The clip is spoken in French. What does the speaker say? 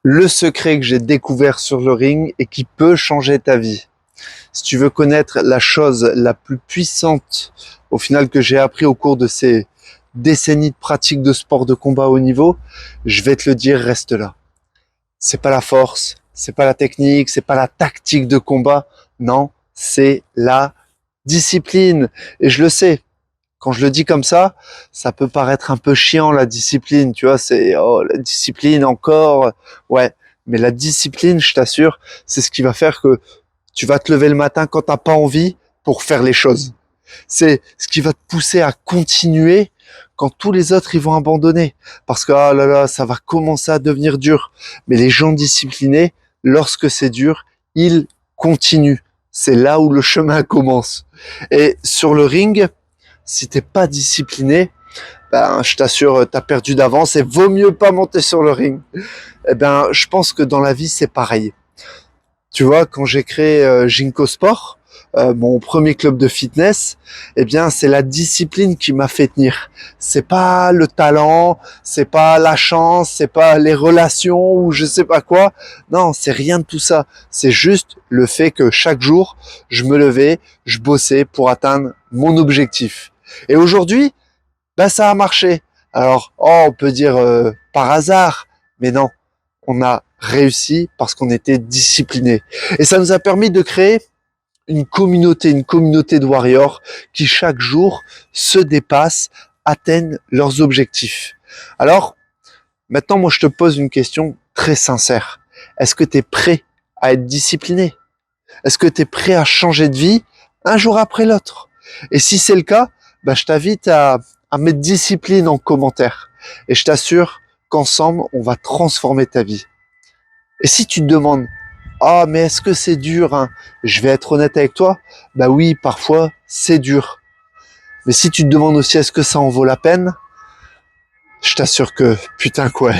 Le secret que j'ai découvert sur le ring et qui peut changer ta vie. Si tu veux connaître la chose la plus puissante au final que j'ai appris au cours de ces décennies de pratique de sport de combat haut niveau, je vais te le dire, reste là. C'est pas la force, c'est pas la technique, c'est pas la tactique de combat. Non, c'est la discipline. Et je le sais. Quand je le dis comme ça peut paraître un peu chiant, la discipline, tu vois, c'est, oh, la discipline encore, ouais. Mais la discipline, je t'assure, c'est ce qui va faire que tu vas te lever le matin quand t'as pas envie pour faire les choses. C'est ce qui va te pousser à continuer quand tous les autres ils vont abandonner. Parce que, ah là là, ça va commencer à devenir dur. Mais les gens disciplinés, lorsque c'est dur, ils continuent. C'est là où le chemin commence. Et sur le ring, si t'es pas discipliné, ben, je t'assure, t'as perdu d'avance et vaut mieux pas monter sur le ring. Eh ben, je pense que dans la vie, c'est pareil. Tu vois, quand j'ai créé Ginkgo Sport, mon premier club de fitness, eh bien, c'est la discipline qui m'a fait tenir. C'est pas le talent, c'est pas la chance, c'est pas les relations ou je sais pas quoi. Non, c'est rien de tout ça. C'est juste le fait que chaque jour, je me levais, je bossais pour atteindre mon objectif. Et aujourd'hui, ben, ça a marché. Alors, oh, on peut dire par hasard, mais non, on a réussi parce qu'on était discipliné. Et ça nous a permis de créer une communauté de warriors qui chaque jour se dépassent, atteignent leurs objectifs. Alors, maintenant, moi, je te pose une question très sincère. Est-ce que tu es prêt à être discipliné? Est-ce que tu es prêt à changer de vie un jour après l'autre? Et si c'est le cas, bah, je t'invite à mettre discipline en commentaire. Et je t'assure qu'ensemble, on va transformer ta vie. Et si tu te demandes, ah, mais est-ce que c'est dur, hein? Je vais être honnête avec toi. Bah oui, parfois, c'est dur. Mais si tu te demandes aussi, est-ce que ça en vaut la peine? Je t'assure que, putain, quoi.